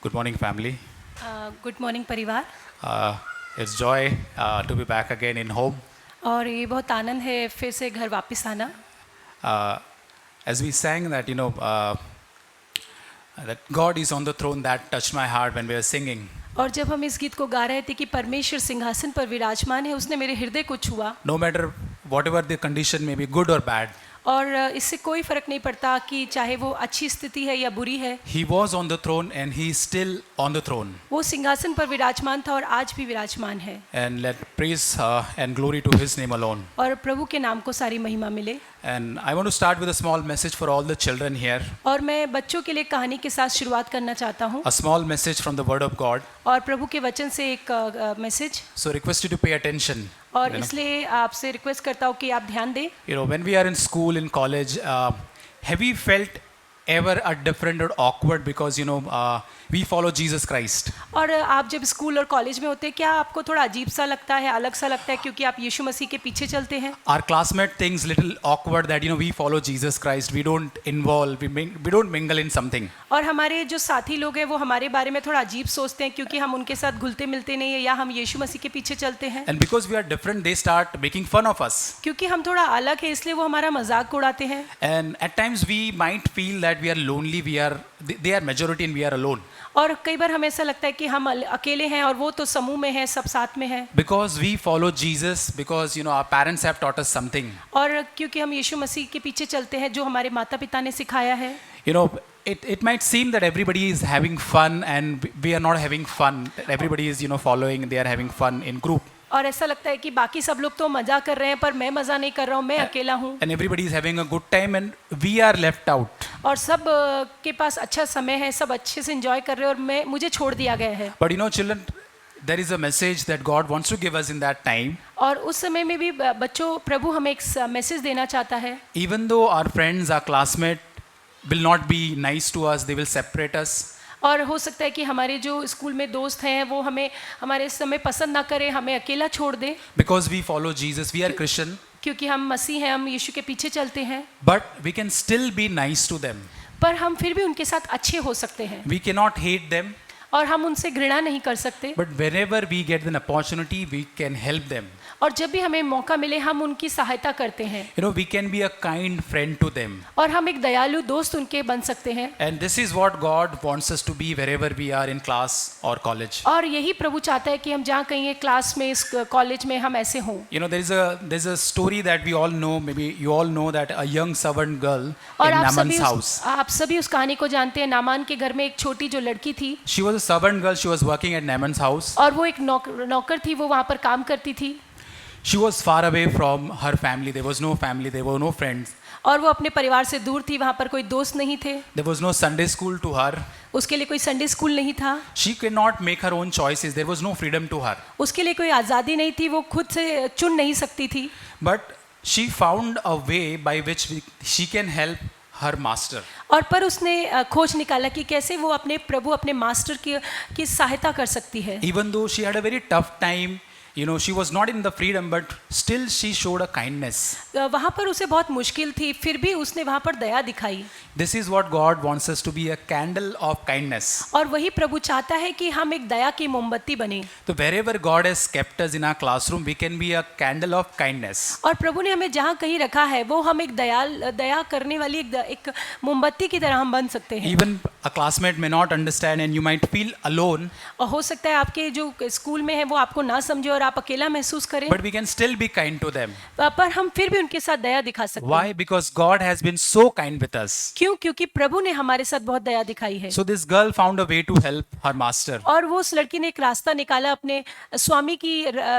Good morning, family. Good morning परिवार। Uh, it's joy to be back again in home. और ये बहुत आनंद है फिर से घर वापस आना। Uh, as we sang that, that God is on the throne, that touched my heart when we were singing. और जब हम इस गीत को गा रहे थे कि परमेश्वर सिंहासन पर विराजमान है, उसने मेरे हृदय को छुआ। No matter whatever the condition may be, good or bad, और इससे कोई फर्क नहीं पड़ता कि चाहे वो अच्छी स्थिति है या बुरी है, He was on the throne and He is still on the throne. वो सिंहासन पर विराजमान था और आज भी विराजमान है। And let praise and glory to His name alone. और प्रभु के नाम को सारी महिमा मिले। And I want to start with a small message for all the children here. और मैं बच्चों के लिए कहानी के साथ शुरुआत करना चाहता हूँ। A small message from the Word of God. और प्रभु के वचन से एक message. So request you to pay attention. और इसलिए आपसे रिक्वेस्ट करता हूँ कि आप ध्यान दें। When we are in school, in college, have you felt ever a different or awkward because we follow Jesus Christ? और आप जब स्कूल और कॉलेज में होते हैं, क्या आपको थोड़ा अजीब सा लगता है, अलग सा लगता है क्योंकि आप यीशु मसीह के पीछे चलते हैं? Our classmate thinks little awkward that we follow Jesus Christ, we don't involve, we don't mingle in something. और हमारे जो साथी लोग हैं वो हमारे बारे में थोड़ा अजीब सोचते हैं क्योंकि हम उनके साथ घुलते मिलते नहीं है या हम यीशु मसीह के पीछे चलते हैं। And because we are different, they start making fun of us. क्योंकि हम थोड़ा अलग है इसलिए वो हमारा मजाक उड़ाते हैं। And at times we might feel that we are lonely, they are majority and we are alone. और कई बार हमें ऐसा लगता है कि हम अकेले हैं और वो तो समूह में है, सब साथ में है। Because we follow Jesus, because our parents have taught us something. और क्योंकि हम यीशु मसीह के पीछे चलते हैं जो हमारे माता पिता ने सिखाया है। It might seem that everybody is having fun and we are not having fun. Everybody is following, they are having fun in group. और ऐसा लगता है कि बाकी सब लोग तो मजा कर रहे हैं पर मैं मजा नहीं कर रहा हूँ, मैं अकेला हूँ। And everybody is having a good time and we are left out. और सब के पास अच्छा समय है, सब अच्छे से एंजॉय कर रहे हैं और मुझे छोड़ दिया गया है। But children, there is a message that God wants to give us in that time. और उस समय में भी बच्चों, प्रभु हमें एक मैसेज देना चाहता है। Even though our friends, our classmates will not be nice to us, they will separate us. और हो सकता है कि हमारे जो स्कूल में दोस्त हैं वो हमें हमारे समय पसंद ना करें, हमें अकेला छोड़ दें। Because we follow Jesus, we are Christian. क्योंकि हम मसीह हैं, हम यीशु के पीछे चलते हैं। But we can still be nice to them. पर हम फिर भी उनके साथ अच्छे हो सकते हैं। We cannot hate them. और हम उनसे घृणा नहीं कर सकते। But whenever we get an opportunity, we can help them. और जब भी हमें मौका मिले हम उनकी सहायता करते हैं। We can be a kind friend to them. और हम एक दयालु दोस्त उनके बन सकते हैं। And this is what God wants us to be wherever we are in class or college. और यही प्रभु चाहता है कि हम जहाँ कहीं क्लास में, इस कॉलेज में हम ऐसे हों। There's a story that we all know, maybe you all know, that a young servant girl in Naaman's house. आप सभी उस कहानी को जानते हैं। नामान के घर में एक छोटी जो लड़की थी। She was a servant girl. She was working at Naaman's house. और वो एक नौकर थी, वो वहाँ पर काम करती थी। She was far away from her family. There was no family. There were no friends. और वो अपने परिवार से दूर थी, वहाँ पर कोई दोस्त नहीं थे। There was no Sunday school to her. उसके लिए कोई संडे स्कूल नहीं था। She could not make her own choices. There was no freedom to her. उसके लिए कोई आज़ादी नहीं थी, वो खुद से चुन नहीं सकती थी। But she found a way by which she can help her master. और पर उसने खोज निकाला कि कैसे वो अपने प्रभु, अपने मास्टर की सहायता कर सकती है। Even though she had a very tough time, she was not in the freedom, but still she showed a kindness. वहाँ पर उसे बहुत मुश्किल थी, फिर भी उसने वहाँ पर दया दिखाई। This is what God wants us to be, a candle of kindness. और वही प्रभु चाहता है कि हम एक दया की मोमबत्ती बने। So wherever God has kept us in our classroom, we can be a candle of kindness. और प्रभु ने हमें जहाँ कहीं रखा है वो हम एक दया करने वाली एक मोमबत्ती की तरह हम बन सकते हैं। Even a classmate may not understand and you might feel alone. और हो सकता है आपके जो स्कूल में है वो आपको ना समझे और आप अकेला महसूस करें। But we can still be kind to them. पर हम फिर भी उनके साथ दया दिखा सकते हैं। Why? Because God has been so kind with us. क्यों? क्योंकि प्रभु ने हमारे साथ बहुत दया दिखाई है। So this girl found a way to help her master. और वो उस लड़की ने एक रास्ता निकाला अपने स्वामी की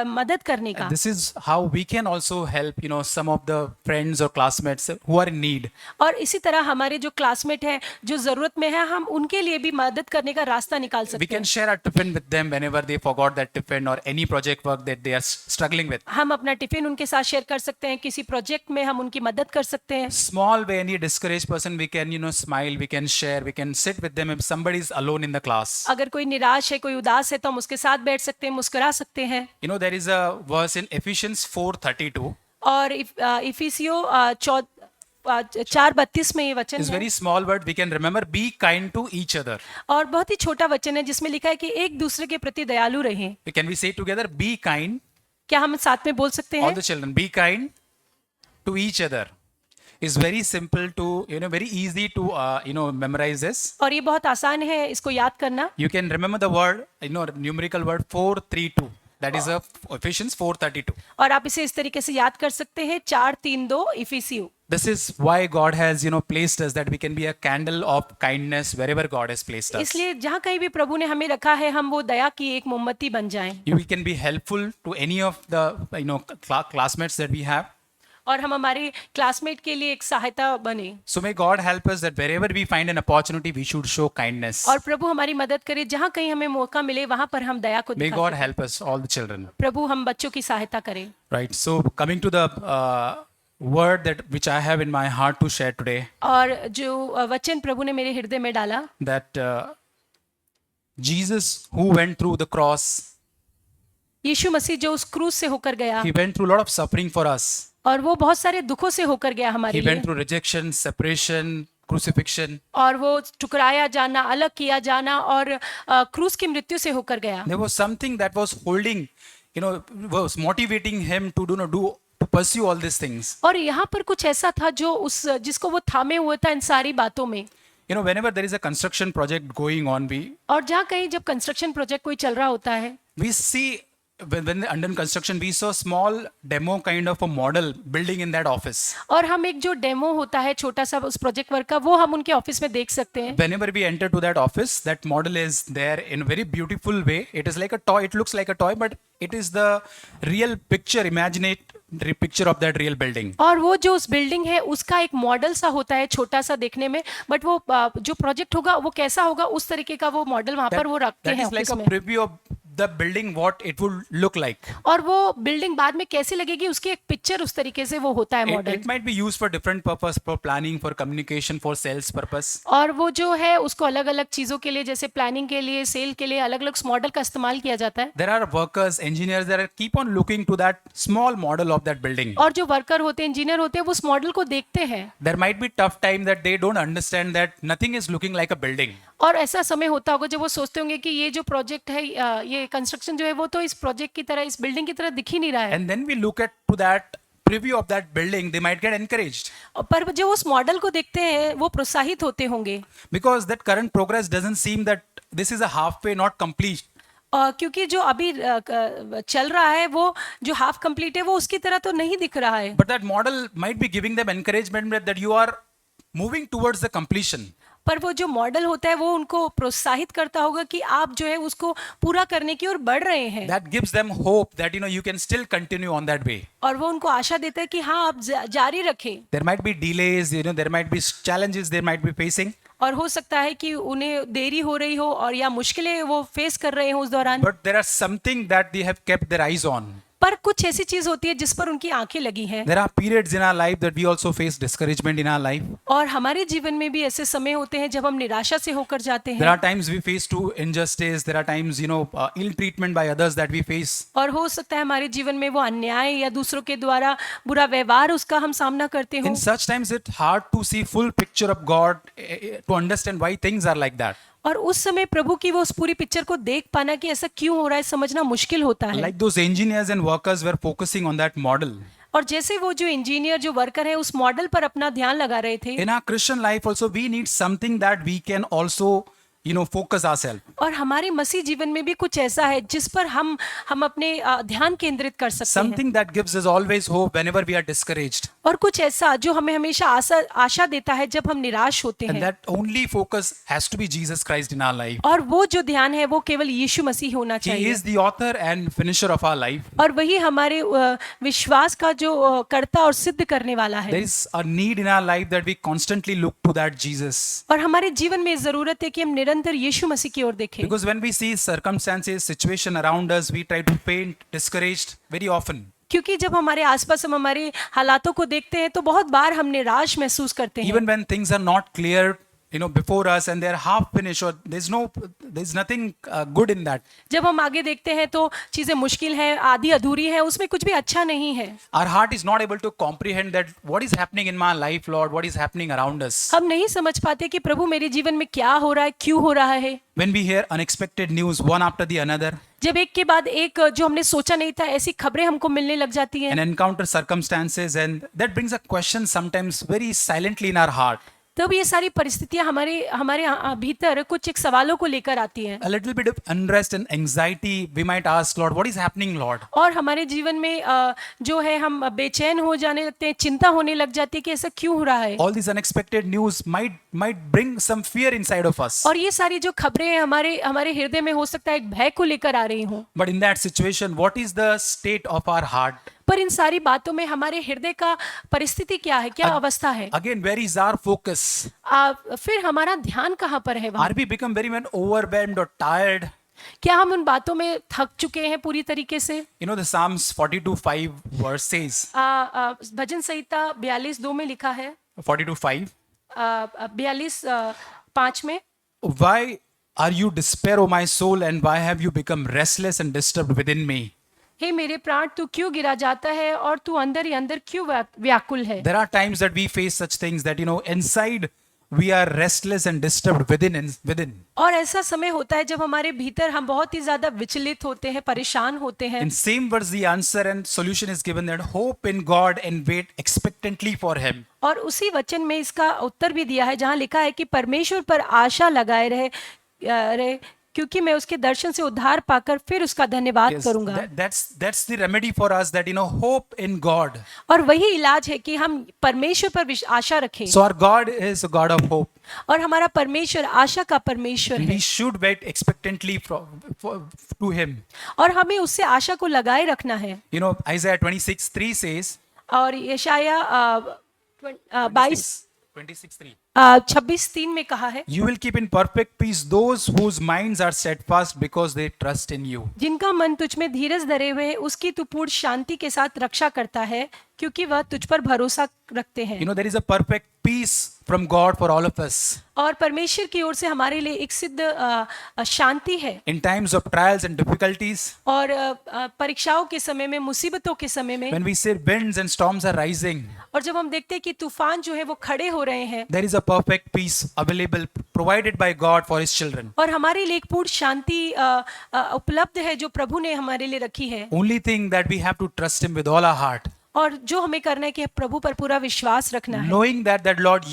मदद करने का। This is how we can also help, some of the friends or classmates who are in need. और इसी तरह हमारे जो क्लासमेट हैं जो जरूरत में है, हम उनके लिए भी मदद करने का रास्ता निकाल We सकते can हैं। share our tiffin with them whenever they forgot that tiffin or any project work that they are struggling with. हम अपना टिफिन उनके साथ शेयर कर सकते हैं, किसी प्रोजेक्ट में हम उनकी मदद कर सकते हैं। Small way, any discouraged person, we can, smile, we can share, we can sit with them if somebody is alone in the class. अगर कोई निराश है, कोई उदास है तो हम उसके साथ बैठ सकते हैं, मुस्कुरा सकते हैं। There is a verse in Ephesians 4:32. और इफिसियो 4:32 में ये वचन It's है very small word. We can remember, be kind to each other. और बहुत ही छोटा वचन है जिसमें लिखा है कि एक दूसरे के प्रति दयालु रहें। Can we say together, be kind? क्या हम साथ में बोल सकते All हैं? the children, be kind to each other. It's very simple to, very easy to, memorize this. और ये बहुत आसान है इसको याद करना। You can remember the word, numerical word 432. That is Ephesians 4:32. और आप इसे इस तरीके से याद कर सकते हैं 4:3-2 इफिसियों। This is why God has, placed us, that we can be a candle of kindness wherever God has placed us. इसलिए जहाँ कहीं भी प्रभु ने हमें रखा है हम वो दया की एक मोमबत्ती बन जाएं We can be helpful to any of the, classmates that we have. और हम हमारे क्लासमेट के लिए एक सहायता बने। So may God help us that wherever we find an opportunity, we should show kindness. और प्रभु हमारी मदद करे जहाँ कहीं हमें मौका मिले वहाँ पर हम दया को May दिखा God सकें। help us, all the children. प्रभु हम बच्चों की सहायता करें। Right. So coming to the word that which I have in my heart to share today, और जो वचन प्रभु ने मेरे हृदय में डाला, that Jesus who went through the cross, यीशु मसीह जो उस क्रूस से होकर गया he went through a lot of suffering for us. और वो बहुत सारे दुखों से होकर गया हमारे He लिए went through rejection, separation, crucifixion. और वो ठुकराया जाना, अलग किया जाना और क्रूस की मृत्यु से होकर गया। There was something that was holding, was motivating him to to pursue all these things. और यहाँ पर कुछ ऐसा था जो जिसको वो थामे हुए था इन सारी बातों में। Whenever there is a construction project going on, और जहाँ कहीं जब कंस्ट्रक्शन प्रोजेक्ट कोई चल रहा होता है, we see when under construction, we saw small demo kind of a model building in that office. और हम एक जो डेमो होता है छोटा सा उस प्रोजेक्ट वर्क का, वो हम उनके ऑफिस में देख सकते हैं। Whenever we enter to that office, that model is there in a very beautiful way. It is like a toy. It looks like a toy, but it is the real picture, imaginate picture of that real building. और वो जो उस building है उसका एक model सा होता है छोटा सा देखने में, बट वो जो प्रोजेक्ट होगा वो कैसा होगा उस तरीके का वो मॉडल वहां पर वो रखते That हैं is like ऑफिस a में। preview of the building, what it would look like. और वो बिल्डिंग बाद में कैसी लगेगी उसकी एक पिक्चर उस तरीके से वो होता है model. It might be used for different purpose, for planning, for communication, for sales purpose. और वो जो है उसको अलग अलग चीजों के लिए, जैसे प्लानिंग के लिए, सेल के लिए अलग अलग उस मॉडल का इस्तेमाल किया जाता है। There are workers, engineers that keep on looking to that small model of that building. और जो वर्कर होते हैं, इंजीनियर होते हैं, वो उस मॉडल को देखते हैं। There might be tough time that they don't understand that nothing is looking like a building. और ऐसा समय होता होगा जब वो सोचते होंगे कि ये जो प्रोजेक्ट है, ये कंस्ट्रक्शन जो है वो तो इस प्रोजेक्ट की तरह, इस बिल्डिंग की तरह दिख ही नहीं रहा है। And then we look at to that preview of that building, they might get encouraged. पर जो उस मॉडल को देखते हैं वो प्रोत्साहित होते होंगे, Because that current progress doesn't seem that this is a halfway, not complete. क्योंकि जो अभी चल रहा है वो जो हाफ कंप्लीट है वो उसकी तरह तो नहीं दिख रहा है। But that model might be giving them encouragement that you are moving towards the completion. पर वो जो मॉडल होता है वो उनको प्रोत्साहित करता होगा कि आप जो है उसको पूरा करने की ओर बढ़ रहे हैं। That gives them hope that you can still continue on that way. और वो उनको आशा देता है कि हाँ आप जारी रखें। There might be delays, there might be challenges they might be facing. और हो सकता है कि उन्हें देरी हो रही हो और या मुश्किलें वो फेस कर रहे हो उस दौरान। But there are something that they have kept their eyes on. पर कुछ ऐसी चीज होती है जिस पर उनकी आंखें लगी हैं। There are periods in our life that we also face discouragement in our life. और हमारे जीवन में भी ऐसे समय होते हैं जब हम निराशा से होकर जाते There हैं। are times we face to injustice. There are times, ill treatment by others that we face. और हो सकता है हमारे जीवन में वो अन्याय या दूसरों के द्वारा बुरा व्यवहार उसका हम सामना करते हो। In such times, it's hard to see full picture of God, to understand why things are like that. और उस समय प्रभु की वो उस पूरी पिक्चर को देख पाना कि ऐसा क्यों हो रहा है समझना मुश्किल होता है। Like those engineers and workers were focusing on that model. और जैसे वो जो इंजीनियर जो वर्कर है उस मॉडल पर अपना ध्यान लगा रहे थे। In our Christian life also, we need something that we can also focus ourselves. और हमारे मसीह जीवन में भी कुछ ऐसा है जिस पर हम अपने ध्यान केंद्रित कर सकते हैं। Something that gives us always hope whenever we are discouraged. और कुछ ऐसा जो हमें हमेशा आशा देता है जब हम निराश होते And हैं। that only focus has to be Jesus Christ in our life. और वो जो ध्यान है वो केवल यीशु मसीह होना He चाहिए। is the author and finisher of our life. और वही हमारे विश्वास का जो कर्ता और सिद्ध करने वाला है। There is a need in our life that we constantly look to that Jesus. और हमारे जीवन में जरूरत है कि हम निरंतर यीशु मसीह की ओर देखें। Because when we see circumstances, situation around us, we try to faint, discouraged very often. क्योंकि जब हमारे आसपास हम हमारे हालातों को देखते हैं तो बहुत बार हम निराश महसूस करते हैं। Even when things are not clear, before us and they're half finished, or there's nothing good in that. जब हम आगे देखते हैं तो चीजें मुश्किल है, आधी अधूरी है, उसमें कुछ भी अच्छा नहीं है. Our heart is not able to comprehend that what is happening in my life, Lord, what is happening around us. हम नहीं समझ पाते कि प्रभु मेरे जीवन में क्या हो रहा है, क्यों हो रहा है. When we hear unexpected news one after the another जब एक के बाद एक जो हमने सोचा नहीं था ऐसी खबरें हमको मिलने लग जाती हैं. and encounter circumstances, and that brings a question sometimes very silently in our heart. तब ये सारी परिस्थितियां हमारे हमारे भीतर कुछ एक सवालों को लेकर आती हैं. A little bit of unrest and anxiety, we might ask, Lord, what is happening, Lord? और हमारे जीवन में जो है हम बेचैन हो जाने लगते हैं, चिंता होने लग जाती है कि ऐसा क्यों हो रहा है. All these unexpected news might bring some fear inside of us. और ये सारी जो खबरें हैं हमारे हृदय में हो सकता है एक भय को लेकर आ रही हों. But in that situation, what is the state of our heart? पर इन सारी बातों में हमारे हृदय का परिस्थिति क्या है, क्या अवस्था है. Again, where is our focus? फिर हमारा ध्यान कहाँ पर है वहाँ? Are we become very much overwhelmed or tired? क्या हम उन बातों में थक चुके हैं पूरी तरीके से? The Psalms 42:5 verse says, भजन संहिता 42:2 में लिखा है, 42:5, 42:5 में, why are you despair, O my soul, and why have you become restless and disturbed within me? हे मेरे प्राण तू क्यों गिरा जाता है और तू अंदर ही अंदर क्यों व्याकुल है. There are times that we face such things that inside we are restless and disturbed within. और ऐसा समय होता है जब हमारे भीतर हम बहुत ही ज्यादा विचलित होते हैं, परेशान होते हैं. In same verse the answer and solution is given that hope in God and wait expectantly for him. और उसी वचन में इसका उत्तर भी दिया है जहाँ लिखा है कि परमेश्वर पर आशा लगाए रहे क्योंकि मैं उसके दर्शन से उद्धार पाकर फिर उसका धन्यवाद Yes, करूंगा. that's the remedy for us, that hope in God. और वही इलाज है कि हम परमेश्वर पर आशा रखें. So our God is a God of hope. और हमारा परमेश्वर आशा का परमेश्वर है. We should wait expectantly to him. और हमें उससे आशा को लगाए रखना है. Isaiah 26:3 says, और यशाया 26:3, 26:3 में कहा है, you will keep in perfect peace those whose minds are steadfast because they trust in you. जिनका मन तुझ में धीरज धरे हुए है उसकी तू पूर्ण शांति के साथ रक्षा करता है क्योंकि वह तुझ पर भरोसा रखते हैं. There is a perfect peace from God for all of us. और परमेश्वर की ओर से हमारे लिए एक सिद्ध शांति है. In times of trials and difficulties, और परीक्षाओं के समय में, मुसीबतों के समय में, when we see winds and storms are rising, और जब हम देखते हैं कि तूफान जो है वो खड़े हो रहे हैं, there is a perfect peace available, provided by God for his children. और हमारे लिए एक पूर्ण शांति उपलब्ध है जो प्रभु ने हमारे लिए रखी है. Only thing that we have to trust him with all our heart, और जो हमें करना है कि प्रभु पर पूरा विश्वास रखना है. knowing that Lord,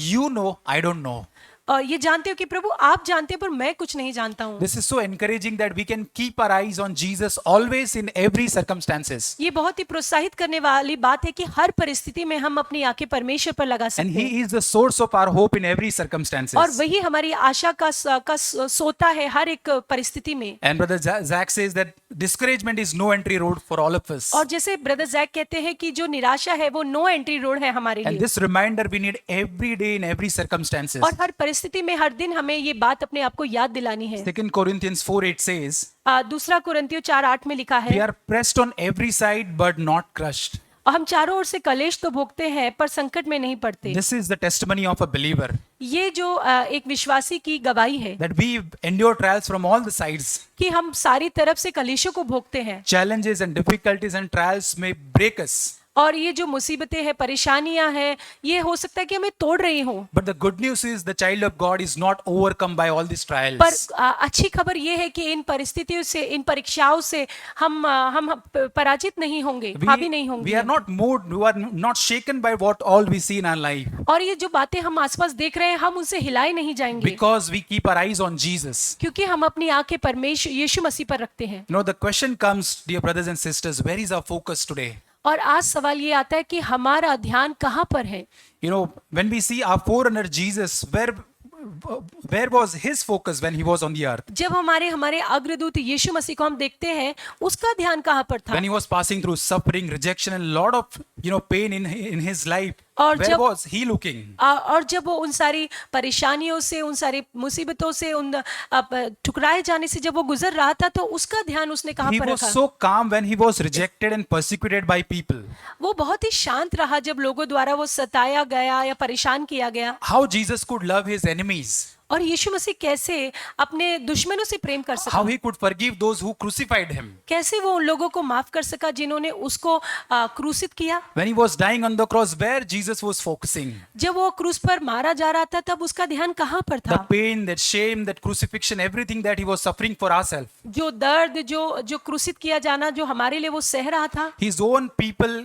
I don't know. और ये जानते हो कि प्रभु आप जानते हैं पर मैं कुछ नहीं जानता हूँ. This is so encouraging that we can keep our eyes on Jesus always in every circumstances. ये बहुत ही प्रोत्साहित करने वाली बात है कि हर परिस्थिति में हम अपनी आंखें परमेश्वर पर लगा And सकते he हैं. is the source of our hope in every circumstances. और वही हमारी आशा का सोता है हर एक परिस्थिति में. And brother Zach says that discouragement is no entry road for all of us. और जैसे ब्रदर जैक कहते हैं कि जो निराशा है वो नो एंट्री रोड है हमारे And लिए. this reminder we need every day in every circumstances. और हर परिस्थिति में हर दिन हमें ये बात अपने आप को याद दिलानी है. 2 Corinthians 4:8 says, दूसरा कुरिन्थियों 4:8 में लिखा we है, are pressed on every side but not crushed. और हम चारों ओर से कलेश तो भोगते हैं पर संकट में नहीं पड़ते. This is the testimony of a believer, ये जो एक विश्वासी की गवाही है that we endure trials from all the sides. कि हम सारी तरफ से कलेशों को भोगते हैं. Challenges and difficulties and trials may break us, और ये जो मुसीबतें हैं, परेशानियां हैं, ये हो सकता है कि हमें तोड़ रही हो. but the good news is the child of God is not overcome by all these पर trials. अच्छी खबर ये है कि इन परिस्थितियों से, इन परीक्षाओं से हम पराजित नहीं होंगे, हावी नहीं We होंगे. are not moved, we are not shaken by what all we see in our life, और ये जो बातें हम आसपास देख रहे हैं हम उनसे हिलाए नहीं जाएंगे because we keep our eyes on Jesus. क्योंकि हम अपनी आंखें परमेश्वर यीशु मसीह पर रखते हैं. The question comes, dear brothers and sisters, where is our focus today? और आज सवाल ये आता है कि हमारा ध्यान कहाँ पर है. When we see our forerunner Jesus, where was his focus when he was on the earth? जब हमारे अग्रदूत यीशु मसीह को हम देखते हैं उसका ध्यान कहाँ पर था. When he was passing through suffering, rejection, and a lot of pain in his life, और Where जब was he looking? और जब वो उन सारी परेशानियों से, उन सारी मुसीबतों से, उन ठुकराए जाने से जब वो गुजर रहा था, तो उसका ध्यान उसने कहाँ He पर was रखा? so calm when he was rejected and persecuted by people. वो बहुत ही शांत रहा जब लोगों द्वारा वो सताया गया या परेशान किया गया। How Jesus could love his enemies. और यीशु मसीह कैसे अपने दुश्मनों से प्रेम कर सका, How he could forgive those who crucified him. कैसे वो उन लोगों को माफ कर सका जिन्होंने उसको क्रूसित किया। When he was dying on the cross, where Jesus was focusing? जब वो क्रूस पर मारा जा रहा था तब उसका ध्यान कहाँ पर The था? pain, that shame, that crucifixion, everything that he was suffering for ourselves. जो दर्द, जो क्रूसित किया जाना जो हमारे लिए वो सह रहा था। His own people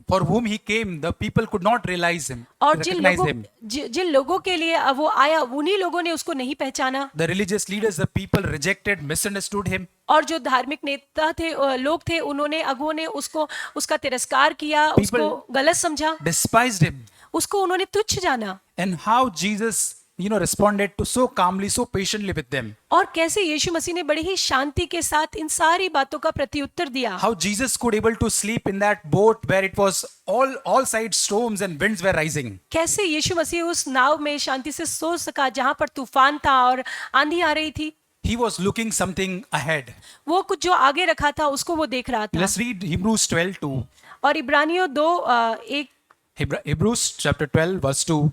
for whom he came, the people could not realize him, और recognize him. जिन लोगों के लिए वो आया, उन्हीं लोगों ने उसको नहीं पहचाना। The religious leaders, the people rejected, misunderstood him. और जो धार्मिक नेता थे, लोग थे, उन्होंने, अगुओं ने उसका तिरस्कार किया, उसको गलत समझा, Despised him. उसको उन्होंने तुच्छ जाना। And how Jesus, responded to so calmly, so patiently with them. और कैसे यीशु मसीह ने बड़ी ही शांति के साथ इन सारी बातों का प्रत्युत्तर दिया। How Jesus could able to sleep in that boat where it was all sides storms and winds were rising. कैसे यीशु मसीह उस नाव में शांति से सो सका जहां पर तूफान था और आंधी आ रही थी। He was looking something ahead. वो कुछ जो आगे रखा था उसको वो देख रहा था। Let's read Hebrews 12:2. और इब्रानियों 2:1, Hebrews chapter 12 verse 2.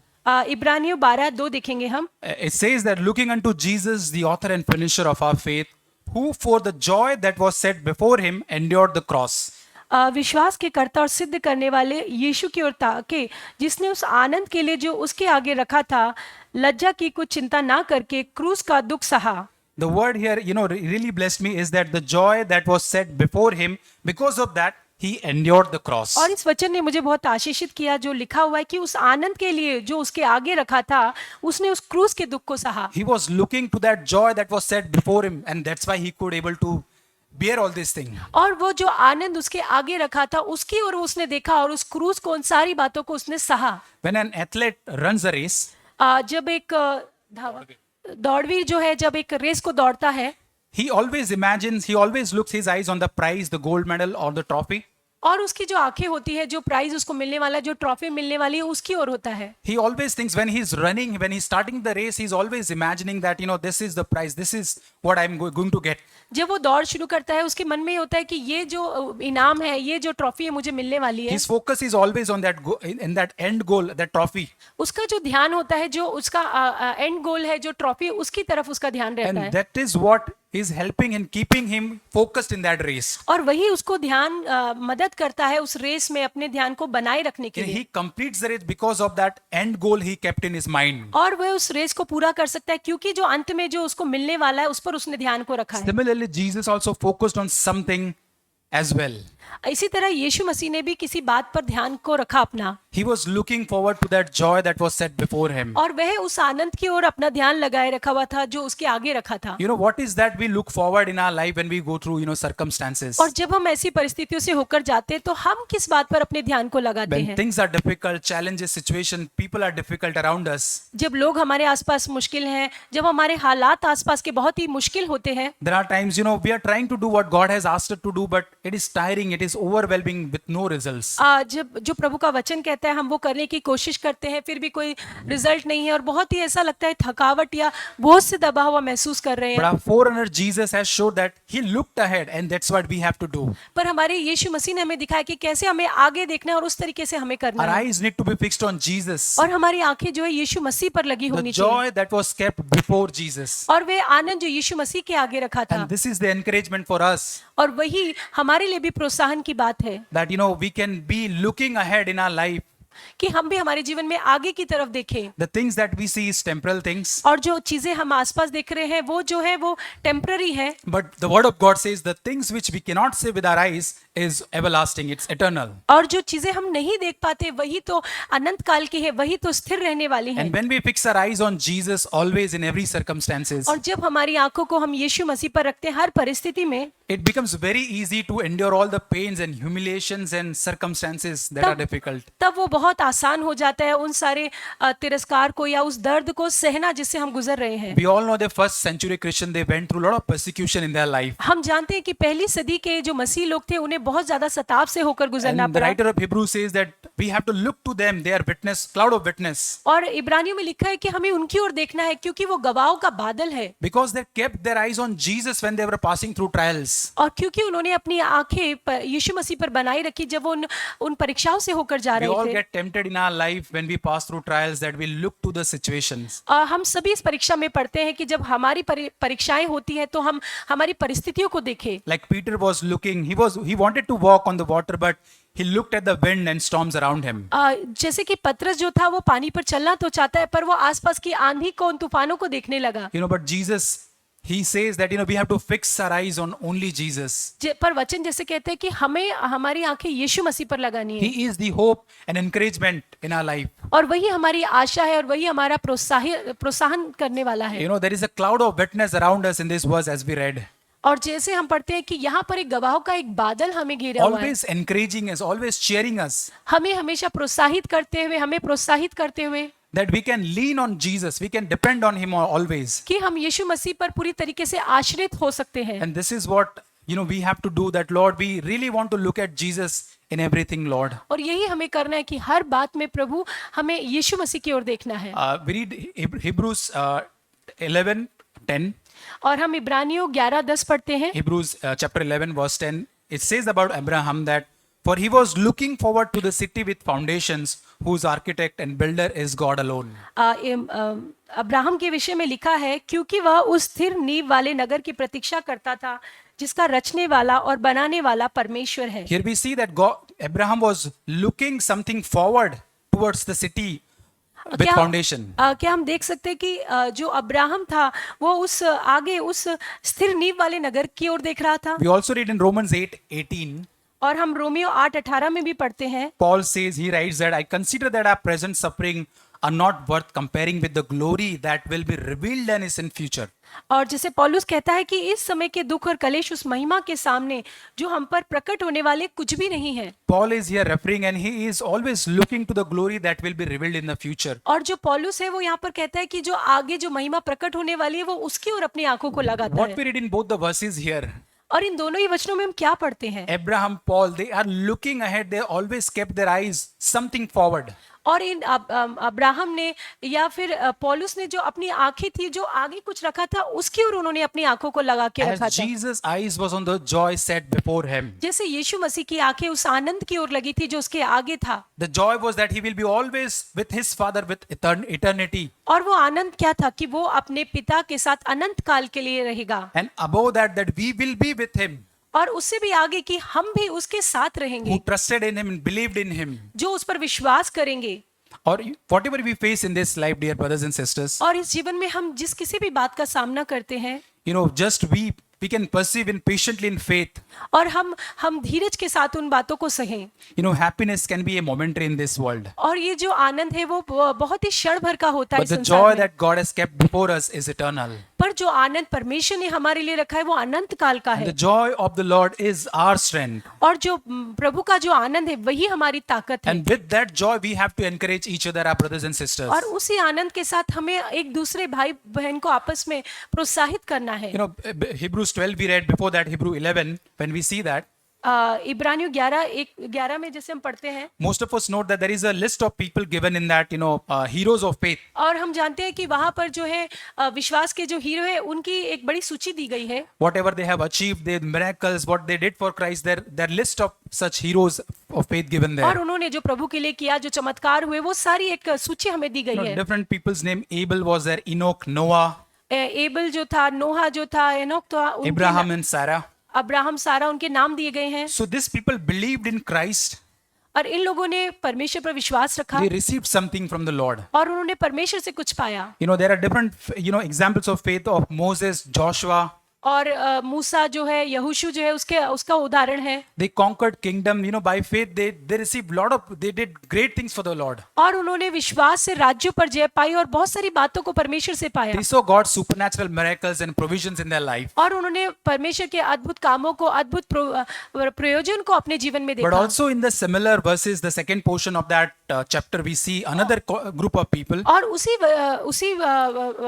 इब्रानियों 12:2 देखेंगे हम। It says that looking unto Jesus, the author and finisher of our faith, who for the joy that was set before him endured the cross. विश्वास के कर्ता और सिद्ध करने वाले यीशु की ओर ताके, जिसने उस आनंद के लिए जो उसके आगे रखा था, लज्जा की कुछ चिंता ना करके क्रूस का दुख सहा। The word here, really blessed me is that the joy that was set before him, because of that, he endured the cross. और इस वचन ने मुझे बहुत आशीषित किया, जो लिखा हुआ है कि उस आनंद के लिए जो उसके आगे रखा था, उसने उस क्रूस के दुख को सहा। He was looking to that joy that was set before him, and that's why he could able to bear all these things. और वो जो आनंद उसके आगे रखा था, उसकी ओर उसने देखा और उस क्रूस को, उन सारी बातों को उसने सहा। When an athlete runs a race, जब एक दौड़वीर जो है, जब एक रेस को दौड़ता है, he always looks his eyes on the prize, the gold medal or the trophy. और उसकी जो आंखें होती है, जो प्राइज उसको मिलने वाला, जो ट्रॉफी मिलने वाली है, उसकी ओर होता है। He always thinks when he's running, when he's starting the race, he's always imagining that, this is the prize, this is what I'm going to get. जब वो दौड़ शुरू करता है, उसके मन में होता है कि ये जो इनाम है, ये जो ट्रॉफी है, मुझे मिलने वाली है। His focus is always on in that end goal, that trophy. उसका जो ध्यान होता है, जो उसका एंड गोल है, जो ट्रॉफी, उसकी तरफ उसका ध्यान रहता And है। that is what is helping and keeping him focused in that race. और वही उसको ध्यान मदद करता है उस रेस में अपने ध्यान को बनाए रखने के And लिए। he completes the race because of that end goal he kept in his mind. और वह उस रेस को पूरा कर सकता है क्योंकि जो अंत में जो उसको मिलने वाला है, उस पर उसने ध्यान को रखा है। Similarly, Jesus also focused on something as well. इसी तरह यीशु मसीह ने भी किसी बात पर ध्यान को रखा अपना, He was looking forward to that joy that was set before him. और वह उस आनंद की ओर अपना ध्यान लगाए रखा हुआ था जो उसके आगे रखा था। What is that we look forward in our life when we go through, circumstances? और जब हम ऐसी परिस्थितियों से होकर जाते हैं तो हम किस बात पर अपने ध्यान को लगाते When हैं? things are difficult, challenges, situation, people are difficult around us. जब लोग हमारे आसपास मुश्किल हैं, जब हमारे हालात आसपास के बहुत ही मुश्किल होते हैं, There are times, we are trying to do what God has asked us to do, but it is tiring, it is overwhelming with no results. जब जो प्रभु का वचन कहता है हम वो करने की कोशिश करते हैं, फिर भी कोई रिजल्ट नहीं है और बहुत ही ऐसा लगता है थकावट या बोझ से दबा हुआ महसूस कर रहे But हैं। our forerunner Jesus has showed that he looked ahead, and that's what we have to do. पर हमारे यीशु मसीह ने हमें दिखाया कि कैसे हमें आगे देखना है और उस तरीके से हमें करना Our है। eyes need to be fixed on Jesus, और हमारी आंखें जो है यीशु मसीह पर लगी the होनी चाहिए, joy that was kept before Jesus. और वे आनंद जो यीशु मसीह के आगे रखा था। And this is the encouragement for us, और वही हमारे लिए भी प्रोत्साहन की बात है that we can be looking ahead in our life. कि हम भी हमारे जीवन में आगे की तरफ देखें, The things that we see is temporal things, और जो चीजें हम आसपास देख रहे हैं वो जो है वो टेम्पररी है। but the word of God says the things which we cannot see with our eyes is everlasting, it's eternal. और जो चीजें हम नहीं देख पाते वही तो अनंत काल की है, वही तो स्थिर रहने वाली है। And when we fix our eyes on Jesus always in every circumstances, और जब हमारी आंखों को हम यीशु मसीह पर रखते हैं हर परिस्थिति में, it becomes very easy to endure all the pains and humiliations and circumstances that are difficult. तब वो बहुत आसान हो जाता है उन सारे तिरस्कार को या उस दर्द को सहना जिससे हम गुजर रहे हैं। We all know the first century Christian, they went through a lot of persecution in their life. हम जानते हैं कि पहली सदी के जो मसीह लोग थे उन्हें बहुत ज्यादा सताव से होकर गुजरना And the पड़ा। writer of Hebrews says that we have to look to them. They are witness, cloud of witness. और इब्रानियों में लिखा है कि हमें उनकी ओर देखना है क्योंकि वो गवाहों का बादल है। Because they kept their eyes on Jesus when they were passing through trials. और क्योंकि उन्होंने अपनी आंखें यीशु मसीह पर बनाए रखी जब वो उन परीक्षाओं से होकर जा We all रहे थे। get tempted in our life when we pass through trials that we look to the situations. हम सभी इस परीक्षा में पढ़ते हैं कि जब हमारी परीक्षाएं होती हैं तो हम हमारी परिस्थितियों को देखें। Like Peter was looking, he wanted to walk on the water, but he looked at the wind and storms around him. जैसे कि पतरस जो था वो पानी पर चलना तो चाहता है पर वो आसपास की आंधी को उन तूफानों को देखने लगा। But Jesus, he says that we have to fix our eyes on only Jesus. पर वचन जैसे कहते हैं कि हमें हमारी आंखें यीशु मसीह पर लगानी है। He is the hope and encouragement in our life. और वही हमारी आशा है और वही हमारा प्रोत्साहन करने वाला है। There is a cloud of witness around us in this verse as we read. और जैसे हम पढ़ते हैं कि यहाँ पर एक गवाहों का एक बादल हमें घेरा हुआ है। Always encouraging us, always cheering us. हमें हमेशा प्रोत्साहित करते हुए That we can lean on Jesus, we can depend on Him always. कि हम यीशु मसीह पर पूरी तरीके से आश्रित हो सकते हैं। And this is what we have to do. That Lord, we really want to look at Jesus in everything, Lord. और यही हमें करना है कि हर बात में प्रभु हमें यीशु मसीह की ओर देखना है। We read Hebrews 11:10. और हम इब्रानियों 11:10 पढ़ते हैं। Hebrews chapter 11 verse 10. It says about Abraham that for he was looking forward to the city with foundations, whose architect and builder is God alone. Abraham के विषय में लिखा है क्योंकि वह उस स्थिर नींव वाले नगर की प्रतीक्षा करता था जिसका रचने वाला और बनाने वाला परमेश्वर है। Here we see that Abraham was looking something forward towards the city with foundation. क्या हम देख सकते हैं कि जो अब्राहम था वो उस आगे उस स्थिर नींव वाले नगर की ओर देख रहा था। We also read in Romans 8:18. और हम रोमियो 8:18 में भी पढ़ते हैं। Paul says, he writes that I consider that our present suffering are not worth comparing with the glory that will be revealed in us in future. और जैसे पौलुस कहता है कि इस समय के दुख और कलेश उस महिमा के सामने जो हम पर प्रकट होने वाले कुछ भी नहीं है। Paul is here referring and he is always looking to the glory that will be revealed in the future. और जो पौलुस है वो यहाँ पर कहता है कि जो आगे जो महिमा प्रकट होने वाली है वो उसकी ओर अपनी आंखों को लगाता What है। we read in both the verses here, और इन दोनों ही वचनों में हम क्या पढ़ते हैं? Abraham, Paul, they are looking ahead. They always kept their eyes something forward. और इन अब्राहम ने या फिर पौलुस ने जो अपनी आंखें थी जो आगे कुछ रखा था उसकी ओर उन्होंने अपनी आंखों को लगा के रखा As था। Jesus' eyes was on the joy set before him. जैसे यीशु मसीह की आंखें उस आनंद की ओर लगी थी जो उसके आगे था। The joy was that he will be always with his Father with eternity. और वो आनंद क्या था कि वो अपने पिता के साथ अनंत काल के लिए रहेगा। And above that we will be with him. और उससे भी आगे कि हम भी उसके साथ रहेंगे Who trusted in him and believed in him. जो उस पर विश्वास करेंगे। Or whatever we face in this life, dear brothers and sisters, और इस जीवन में हम जिस किसी भी बात का सामना करते हैं just we can perceive in patiently in faith. और हम धीरज के साथ उन बातों को सहें। Happiness can be a momentary in this world. और ये जो आनंद है वो बहुत ही क्षण भर का होता है But इस the संसार joy में। that God has kept before us is eternal. पर जो आनंद परमेश्वर ने हमारे लिए रखा है वो अनंत काल का And है। the joy of the Lord is our strength. और जो प्रभु का जो आनंद है वही हमारी ताकत है। And with that joy, we have to encourage each other, our brothers and sisters. और उसी आनंद के साथ हमें एक दूसरे भाई बहन को आपस में प्रोत्साहित करना है। Hebrews 12 we read, before that Hebrew 11, when we see that, इब्रानियों 11 में जैसे हम पढ़ते हैं most of us note that there is a list of people given in that, heroes of faith. और हम जानते हैं कि वहां पर जो है विश्वास के जो हीरो है उनकी एक बड़ी सूची दी गई है। Whatever they have achieved, their miracles, what they did for Christ, their list of such heroes of faith given there. और उन्होंने जो प्रभु के लिए किया जो चमत्कार हुए वो सारी एक सूची हमें दी गई है। Different people's name. Abel was there, Enoch, Noah, able जो था, नोहा जो था, एनोक था, Abraham and Sarah. अब्राहम, सारा उनके नाम दिए गए हैं। So these people believed in Christ. और इन लोगों ने परमेश्वर पर विश्वास रखा They received something from the Lord. और उन्होंने परमेश्वर से कुछ पाया। There are different, examples of faith of Moses, Joshua. और मूसा जो है, यहोशू जो है उसका उदाहरण है। They conquered kingdom, by faith they received they did great things for the Lord. और उन्होंने विश्वास से राज्यों पर जय पाई और बहुत सारी बातों को परमेश्वर से पाया। They saw God's supernatural miracles and provisions in their life. और उन्होंने परमेश्वर के अद्भुत कामों को, अद्भुत प्रयोजन को अपने जीवन में But देखा। also in the similar verses, the second portion of that chapter, we see another group of people. और उसी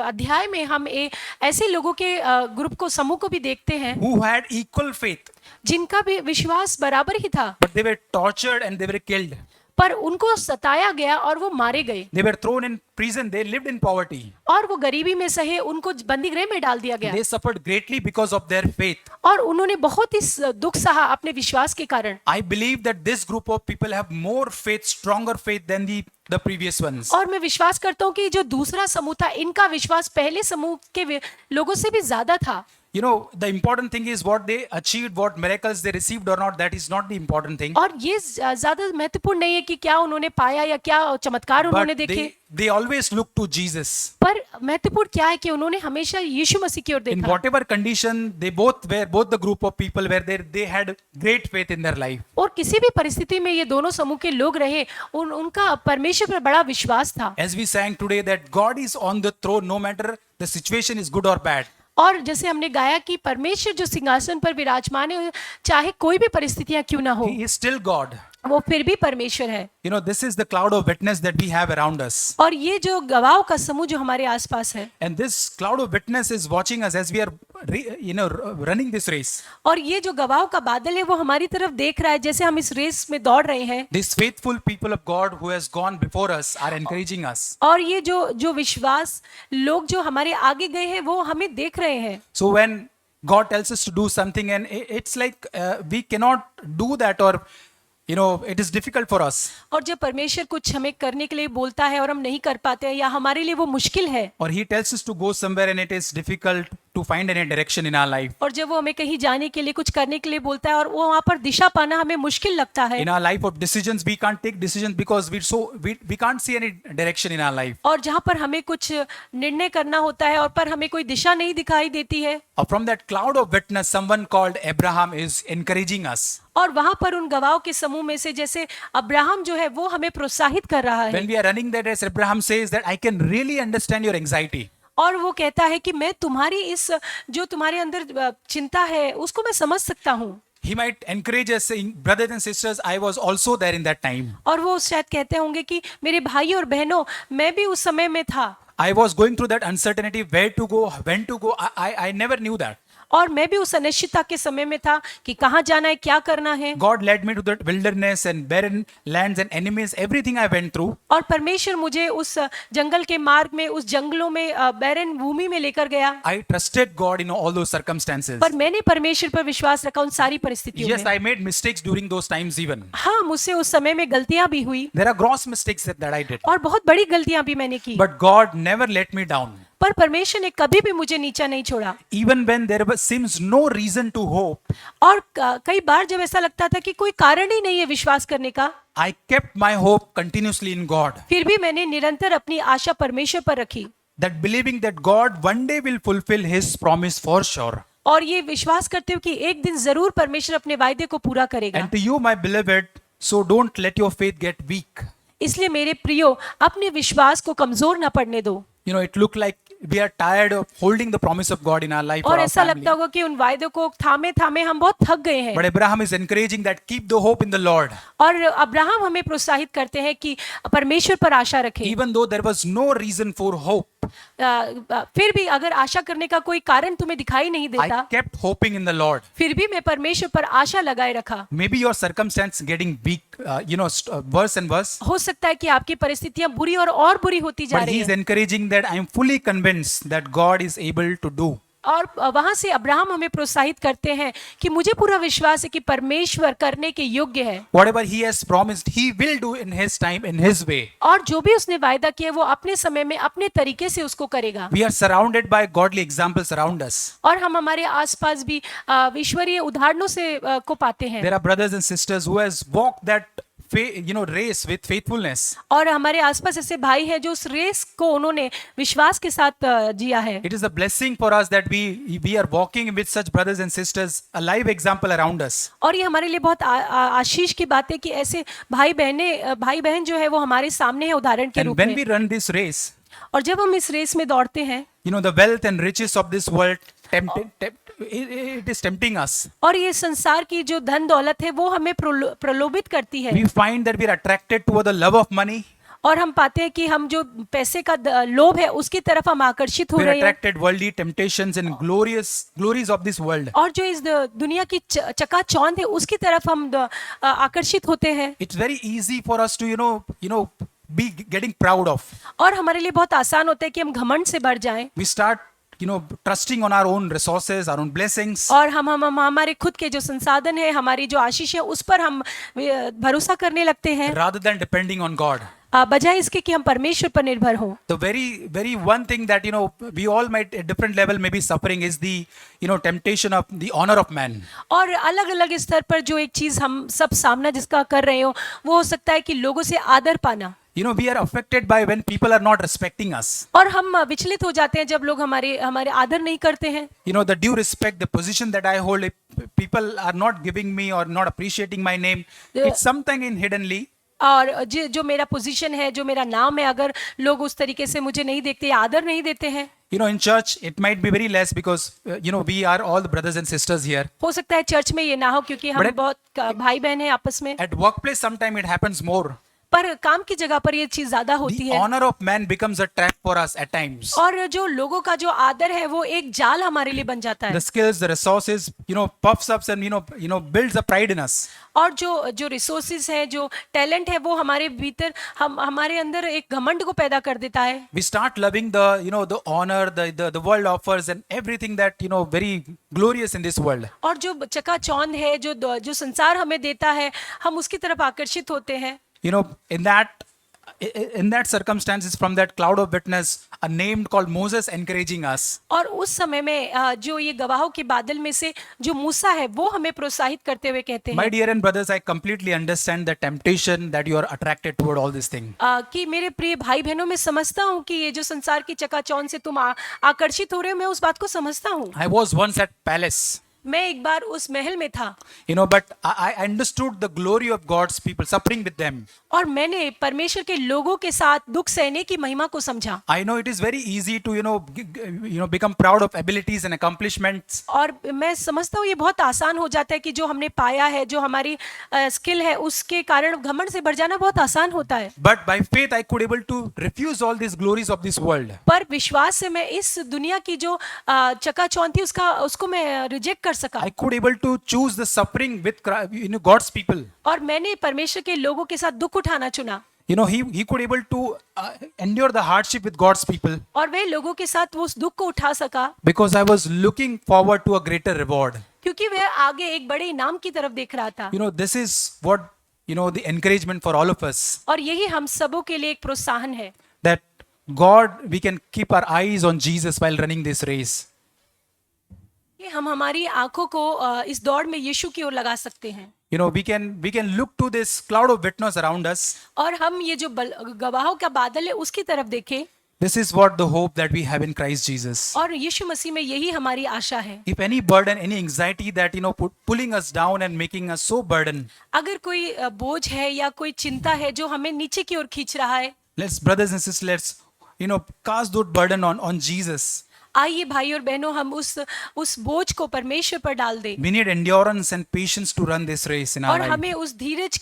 अध्याय में हम ऐसे लोगों के ग्रुप को, समूह को भी देखते हैं Who had equal faith, जिनका भी विश्वास बराबर ही था। but they were tortured and they were killed. पर उनको सताया गया और वो मारे गए They were thrown in prison. They lived in poverty. और वो गरीबी में सहे, उनको बंदी गृह में डाल दिया गया They suffered greatly because of their faith. और उन्होंने बहुत ही दुख सहा अपने विश्वास के कारण। I believe that this group of people have more faith, stronger faith than the previous ones. और मैं विश्वास करता हूँ कि जो दूसरा समूह था, इनका विश्वास पहले समूह के लोगों से भी ज्यादा था। You know, the important thing is what they achieved, what miracles they received or not. That is not the important thing. और ये ज्यादा महत्वपूर्ण नहीं है कि क्या उन्होंने पाया या क्या चमत्कार उन्होंने But देखे, they always look to Jesus. पर महत्वपूर्ण क्या है कि उन्होंने हमेशा यीशु मसीह की ओर In देखा। whatever condition, they both the group of people were there, they had great faith in their life. और किसी भी परिस्थिति में ये दोनों समूह के लोग रहे, उनका परमेश्वर पर बड़ा विश्वास था। As we sang today that God is on the throne no matter the situation is good or bad. और जैसे हमने गाया कि परमेश्वर जो सिंहासन पर विराजमान है, चाहे कोई भी परिस्थितियां क्यों ना हो, He is still God. वो फिर भी परमेश्वर है। You know, this is the cloud of witness that we have around us. और ये जो गवाहों का समूह जो हमारे आसपास है, And this cloud of witness is watching us as we are, running this race. और ये जो गवाहों का बादल है वो हमारी तरफ देख रहा है जैसे हम इस रेस में दौड़ रहे हैं। These faithful people of God who has gone before us are encouraging us. और ये जो विश्वास लोग जो हमारे आगे गए हैं वो हमें देख रहे हैं। So when God tells us to do something and it's like we cannot do that or it is difficult for us. और जब परमेश्वर कुछ हमें करने के लिए बोलता है और हम नहीं कर पाते हैं या हमारे लिए वो मुश्किल है, Or He tells us to go somewhere and it is difficult to find any direction in our life. और जब वो हमें कहीं जाने के लिए कुछ करने के लिए बोलता है और वो वहाँ पर दिशा पाना हमें मुश्किल लगता है, In our life of decisions, we can't take decisions because we can't see any direction in our life. और जहाँ पर हमें कुछ निर्णय करना होता है और पर हमें कोई दिशा नहीं दिखाई देती है, Or from that cloud of witness, someone called Abraham is encouraging us. और वहाँ पर उन गवाहों के समूह में से जैसे अब्राहम जो है वो हमें प्रोत्साहित कर रहा है। When we are running that race, Abraham says that I can really understand your anxiety. और वो कहता है कि मैं तुम्हारी इस जो तुम्हारे अंदर चिंता है उसको मैं समझ सकता हूँ। He might encourage us saying, brothers and sisters, I was also there in that time. और वो शायद कहते होंगे कि मेरे भाई और बहनों, मैं भी उस समय में था I was going through that uncertainty, where to go, when to go. I never knew that. और मैं भी उस अनिश्चितता के समय में था कि कहाँ जाना है, क्या करना है। God led me to that wilderness and barren lands and enemies, everything I went through. और परमेश्वर मुझे उस जंगल के मार्ग में, उस जंगलों में, बैरन भूमि में लेकर गया। I trusted God in all those circumstances. पर मैंने परमेश्वर पर विश्वास रखा उन सारी परिस्थितियों Yes, में। I made mistakes during those times even. हाँ, मुझसे उस समय में गलतियां भी हुई There are gross mistakes that I did. और बहुत बड़ी गलतियां भी मैंने की, But God never let me down. पर परमेश्वर ने कभी भी मुझे नीचा नहीं छोड़ा। Even when there seems no reason to hope, और कई बार जब ऐसा लगता था कि कोई कारण ही नहीं है विश्वास करने का, I kept my hope continuously in God. फिर भी मैंने निरंतर अपनी आशा परमेश्वर पर रखी That believing that God one day will fulfill His promise for sure. और ये विश्वास करते हो कि एक दिन जरूर परमेश्वर अपने वायदे को पूरा करेगा। And to you, my beloved, so don't let your faith get weak. इसलिए मेरे प्रियो, अपने विश्वास को कमजोर ना पड़ने दो। It look like we are tired of holding the promise of God in our life or और our ऐसा family. लगता होगा कि उन वायदों को थामे थामे हम बहुत थक गए हैं। But Abraham is encouraging that keep the hope in the Lord. और अब्राहम हमें प्रोत्साहित करते हैं कि परमेश्वर पर आशा रखें। Even though there was no reason for hope, फिर भी अगर आशा करने का कोई कारण तुम्हें दिखाई नहीं I देता, kept hoping in the Lord. फिर भी मैं परमेश्वर पर आशा लगाए रखा। Maybe your circumstance getting weak, worse and worse. हो सकता है कि आपकी परिस्थितियां बुरी और बुरी होती जा But रही he is हैं। encouraging that I am fully convinced that God is able to do. और वहां से अब्राहम हमें प्रोत्साहित करते हैं कि मुझे पूरा विश्वास है कि परमेश्वर करने के योग्य है Whatever he has promised, he will do in his time, in his way. और जो भी उसने वायदा किया वो अपने समय में अपने तरीके से उसको करेगा। We are surrounded by godly examples around us. और हम हमारे आसपास भी ईश्वरीय उदाहरणों से को पाते हैं। There are brothers and sisters who has walked that race with faithfulness. और हमारे आसपास ऐसे भाई हैं जो उस रेस को उन्होंने विश्वास के साथ जिया है। It is a blessing for us that we are walking with such brothers and sisters, a live example around us. और ये हमारे लिए बहुत आशीष की बात है कि ऐसे भाई बहन जो है वो हमारे सामने है उदाहरण के And रूप when में। we run this race, और जब हम इस रेस में दौड़ते हैं, the wealth and riches of this world it is tempting us. और ये संसार की जो धन दौलत है वो हमें प्रलोभित करती है। We find that we are attracted toward the love of money. और हम पाते हैं कि हम जो पैसे का लोभ है उसकी तरफ हम आकर्षित हो We're रहे हैं attracted worldly temptations and glories of this world. और जो इस दुनिया की चकाचौंध है उसकी तरफ हम आकर्षित होते हैं It's very easy for us to be getting proud of. और हमारे लिए बहुत आसान होता है कि हम घमंड से भर जाएं We start trusting on our own resources, our own blessings, और हम हमारे खुद के जो संसाधन है हमारी जो आशीष है उस पर हम भरोसा करने लगते हैं rather than depending on God. बजाय इसके कि हम परमेश्वर पर निर्भर हों The very one thing that we all might at different level may be suffering is the temptation of the honor of man. और अलग अलग स्तर पर जो एक चीज हम सब सामना जिसका कर रहे हो वो हो सकता है कि लोगों से आदर पाना We are affected by when people are not respecting us. और हम विचलित हो जाते हैं जब लोग हमारे आदर नहीं करते हैं The due respect, the position that I hold, if people are not giving me or not appreciating my name, it's something in hiddenly. और जो मेरा पोजीशन है जो मेरा नाम है अगर लोग उस तरीके से मुझे नहीं देखते आदर नहीं देते हैं In church, it might be very less because, we are all the brothers and sisters here. हो सकता है चर्च में ये ना हो क्योंकि हम बहुत भाई बहन हैं आपस में At workplace, sometime it happens more. पर काम की जगह पर ये चीज ज्यादा होती The है honor of man becomes a trap for us at times. और जो लोगों का जो आदर है वो एक जाल हमारे लिए बन जाता है The skills, the resources, puffs up and builds a pride in us. और जो रिसोर्सेज है जो टैलेंट है वो हमारे भीतर हमारे अंदर एक घमंड को पैदा कर देता है We start loving the honor, the world offers and everything that very glorious in this world. और जो चकाचौंध है जो संसार हमें देता है हम उसकी तरफ आकर्षित होते हैं In that circumstances, from that cloud of witness, a name called Moses encouraging us. और उस समय में जो ये गवाहों के बादल में से जो मूसा है वो हमें प्रोत्साहित करते हुए कहते My हैं dear and brothers, I completely understand the temptation that you are attracted toward all this thing. कि मेरे प्रिय भाई बहनों मैं समझता हूँ कि ये जो संसार की चकाचौंध से तुम आकर्षित हो रहे हो मैं उस बात को समझता हूँ I was once at palace, मैं एक बार उस महल में था but I understood the glory of God's people, suffering with them. और मैंने परमेश्वर के लोगों के साथ दुख सहने की महिमा को समझा I know it is very easy to become proud of abilities and accomplishments. और मैं समझता हूँ ये बहुत आसान हो जाता है कि जो हमने पाया है जो हमारी स्किल है उसके कारण घमंड से भर जाना बहुत आसान होता है But by faith, I could able to refuse all these glories of this world. पर विश्वास से मैं इस दुनिया की जो चकाचौंध थी उसको मैं रिजेक्ट कर सका I could able to choose the suffering with God's people. और मैंने परमेश्वर के लोगों के साथ दुख उठाना चुना He could able to endure the hardship with God's people और वे लोगों के साथ वो उस दुख को उठा सका because I was looking forward to a greater reward. क्योंकि वह आगे एक बड़े इनाम की तरफ देख रहा था This is what the encouragement for all of us, और यही हम सबों के लिए एक प्रोत्साहन है that God, we can keep our eyes on Jesus while running this race. कि हम हमारी आंखों को इस दौड़ में यीशु की ओर लगा सकते हैं We can look to this cloud of witness around us. और हम ये जो गवाहों का बादल है उसकी तरफ देखें This is what the hope that we have in Christ Jesus. और यीशु मसीह में यही हमारी आशा है If any burden, any anxiety that pulling us down and making us so burdened, अगर कोई बोझ है या कोई चिंता है जो हमें नीचे की ओर खींच रहा है brothers and sisters, let's cast that burden on Jesus. आइए भाई और बहनों हम उस बोझ को परमेश्वर पर डाल दें We need endurance and patience to run this race in our और life. हमें उस धीरज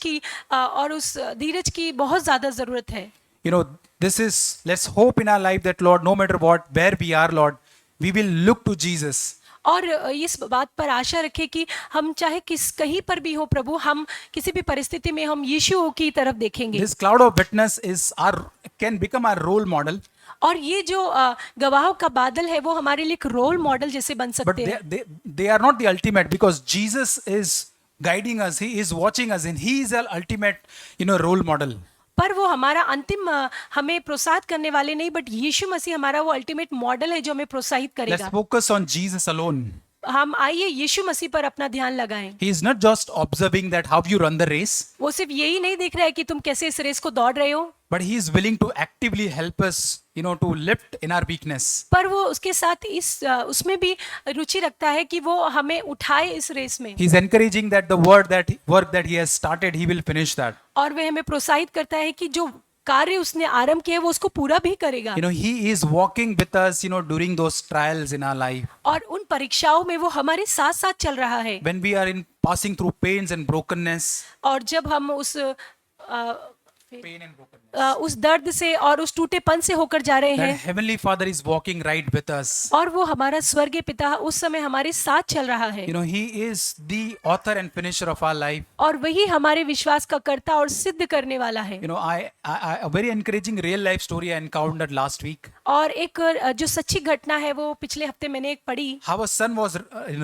की बहुत ज्यादा जरूरत है Let's hope in our life that Lord, no matter where we are, Lord, we will look to Jesus. और इस बात पर आशा रखें कि हम चाहे कहीं पर भी हो प्रभु हम किसी भी परिस्थिति में हम यीशु की तरफ देखेंगे This cloud of witness can become our role model. और ये जो गवाहों का बादल है वो हमारे लिए एक रोल मॉडल जैसे बन But सकते हैं they are not the ultimate because Jesus is guiding us. He is watching us and He is our ultimate, role model. पर वो हमारा अंतिम हमें प्रोत्साहित करने वाले नहीं बट यीशु मसीह हमारा वो अल्टीमेट मॉडल है जो हमें प्रोत्साहित Let's करेगा focus on Jesus alone. हम आइए यीशु मसीह पर अपना ध्यान लगाएं He is not just observing that how you run the race, वो सिर्फ यही नहीं देख रहा है कि तुम कैसे इस रेस को दौड़ रहे हो but He is willing to actively help us, to lift in our weakness. पर वो उसके साथ उसमें भी रुचि रखता है कि वो हमें उठाए इस रेस में He is encouraging that the work that He has started, He will finish that. और वह हमें प्रोत्साहित करता है कि जो कार्य उसने आरंभ किया वो उसको पूरा भी करेगा He is walking with us, during those trials in our life. और उन परीक्षाओं में वो हमारे साथ साथ चल रहा है When we are passing through pains and brokenness, और जब हम उस pain and brokenness. उस दर्द से और उस टूटेपन से होकर जा रहे That हैं, Heavenly Father is walking right with us. और वो हमारा स्वर्गीय पिता उस समय हमारे साथ चल रहा है, You know, He is the author and finisher of our life. और वही हमारे विश्वास का कर्ता और सिद्ध करने वाला है। You know, a very encouraging real life story I encountered last week. और एक जो सच्ची घटना है वो पिछले हफ्ते मैंने एक पढ़ी। How a son was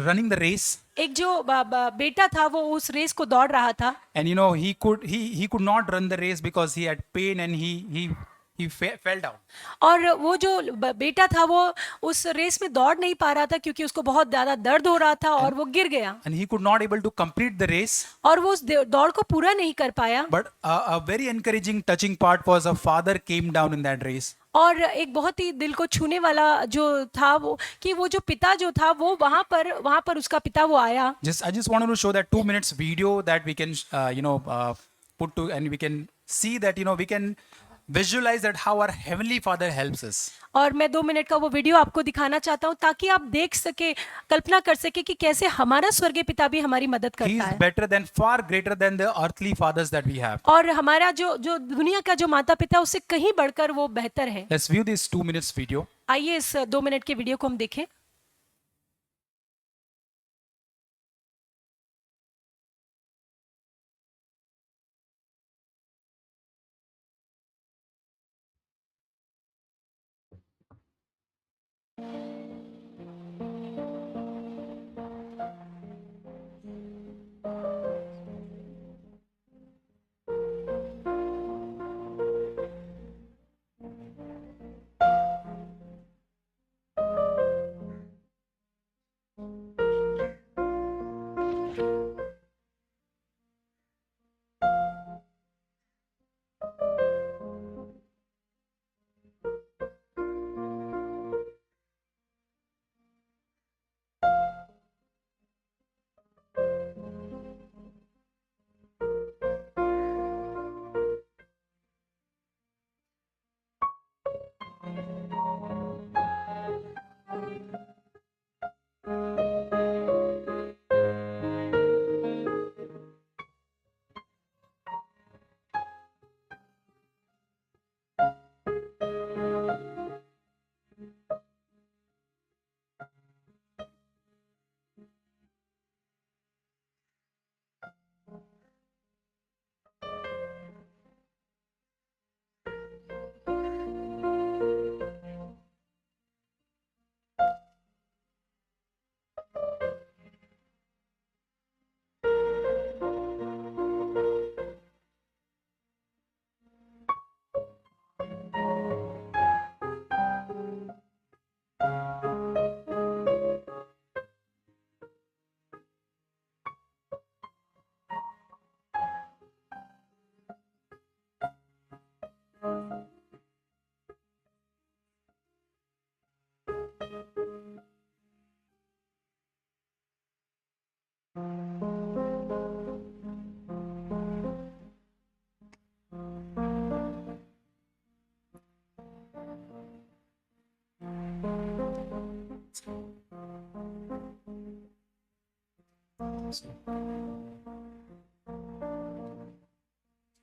running the race, एक जो बेटा था वो उस रेस को दौड़ रहा था, and you know he could not run the race because he had pain and he fell down. और वो जो बेटा था वो उस रेस में दौड़ नहीं पा रहा था क्योंकि उसको बहुत ज्यादा दर्द हो रहा था और वो गिर गया, And he could not able to complete the race. और वो उस दौड़ को पूरा नहीं कर पाया। But a very encouraging, touching part was a father came down in that race. और एक बहुत ही दिल को छूने वाला जो था वो कि वो जो पिता जो था वो वहां पर उसका पिता वो आया। I just wanted to show that 2 minutes video that we can put to, and we can see that we can visualize that how our Heavenly Father helps us. और मैं 2 मिनट का वो वीडियो आपको दिखाना चाहता हूँ ताकि आप देख सके, कल्पना कर सके कि कैसे हमारा स्वर्गीय पिता भी हमारी मदद He करता is है, better than, far greater than the earthly fathers that we have. और हमारा जो दुनिया का जो माता पिता उससे कहीं बढ़कर वो बेहतर है। Let's view this 2 minutes video. आइए इस 2 मिनट के वीडियो को हम देखें।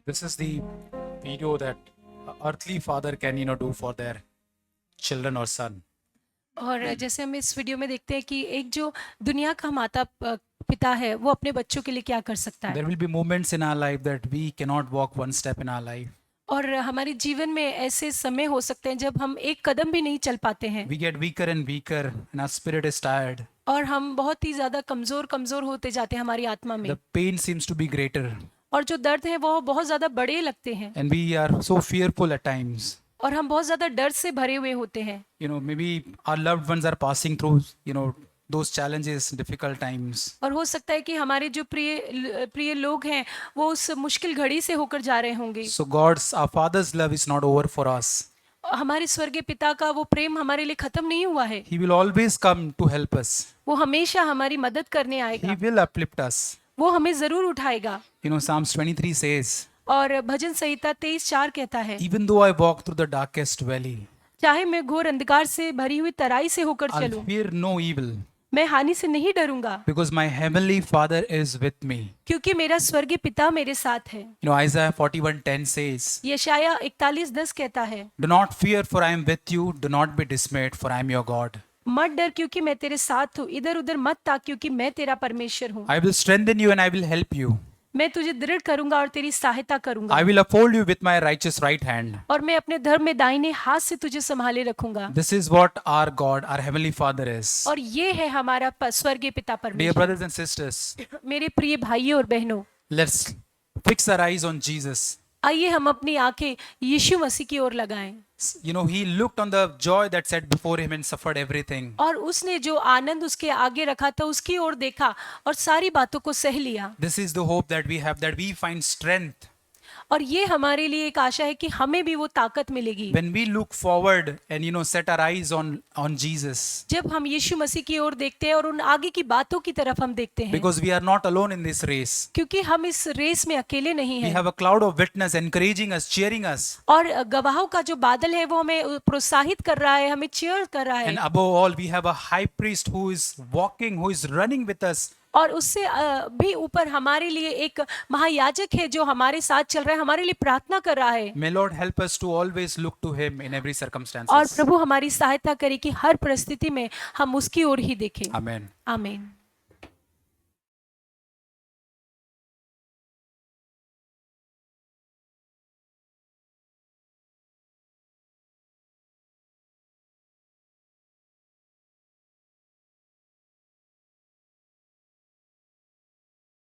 This is the video that a earthly father can do for their children or son. और जैसे हम इस वीडियो में देखते हैं कि एक जो दुनिया का माता पिता है वो अपने बच्चों के लिए क्या कर सकता है। There will be moments in our life that we cannot walk one step in our life. और हमारे जीवन में ऐसे समय हो सकते हैं जब हम एक कदम भी नहीं चल पाते हैं, We get weaker and weaker and our spirit is tired. और हम बहुत ही ज्यादा कमजोर होते जाते हैं हमारी आत्मा में, The pain seems to be greater और जो दर्द है वो बहुत ज्यादा बड़े लगते हैं, and we are so fearful at times. और हम बहुत ज्यादा डर से भरे हुए होते हैं। Maybe our loved ones are passing through, those challenges, difficult times. और हो सकता है कि हमारे जो प्रिय लोग हैं वो उस मुश्किल घड़ी से होकर जा रहे होंगे। So our Father's love is not over for us. हमारे स्वर्गीय पिता का वो प्रेम हमारे लिए खत्म नहीं हुआ है, He will always come to help us. वो हमेशा हमारी मदद करने He आएगा, will uplift us. वो हमें जरूर उठाएगा। Psalms 23 says, और भजन संहिता 23:4 कहता है, even though I walk through the darkest valley, चाहे मैं घोर अंधकार से भरी हुई तराई से होकर I'll चलूं, fear no evil, मैं हानि से नहीं डरूंगा because my heavenly Father is with me. क्योंकि मेरा स्वर्गीय पिता मेरे साथ है। You know, Isaiah 41:10 says, यशाया 41:10 कहता है, "Do not fear, for I am with you. Do not be dismayed, for I am your God. मत डर क्योंकि मैं तेरे साथ हूँ, इधर उधर मत ताक क्योंकि मैं तेरा परमेश्वर हूँ। I will strengthen you and I will help you. मैं तुझे दृढ़ करूंगा और तेरी सहायता करूंगा, I will uphold you with my righteous right hand." और मैं अपने धर्म में दाहिने हाथ से तुझे संभाले रखूंगा। This is what our God, our heavenly Father is. और ये है हमारा स्वर्गीय पिता Dear परमेश्वर। brothers and sisters, मेरे प्रिय भाइयों और बहनों, let's fix our eyes on Jesus. आइए हम अपनी आंखें यीशु मसीह की ओर लगाएं। You know, he looked on the joy that set before him and suffered everything. और उसने जो आनंद उसके आगे रखा था उसकी ओर देखा और सारी बातों को सह लिया। This is the hope that we have, that we find strength और ये हमारे लिए एक आशा है कि हमें भी वो ताकत मिलेगी when we look forward and, you know, set our eyes on Jesus. जब हम यीशु मसीह की ओर देखते हैं और उन आगे की बातों की तरफ हम देखते हैं, Because we are not alone in this race. क्योंकि हम इस रेस में अकेले नहीं We हैं। have a cloud of witness encouraging us, cheering us. और गवाहों का जो बादल है वो हमें प्रोत्साहित कर रहा है, हमें चीयर कर रहा है। And above all, we have a high priest who is walking, who is running with us. और उससे भी ऊपर हमारे लिए एक महायाजक है जो हमारे साथ चल रहा है, हमारे लिए प्रार्थना कर रहा है। May Lord help us to always look to him in every और circumstances. प्रभु हमारी सहायता करे कि हर परिस्थिति में हम उसकी ओर ही देखें। Amen. आमीन।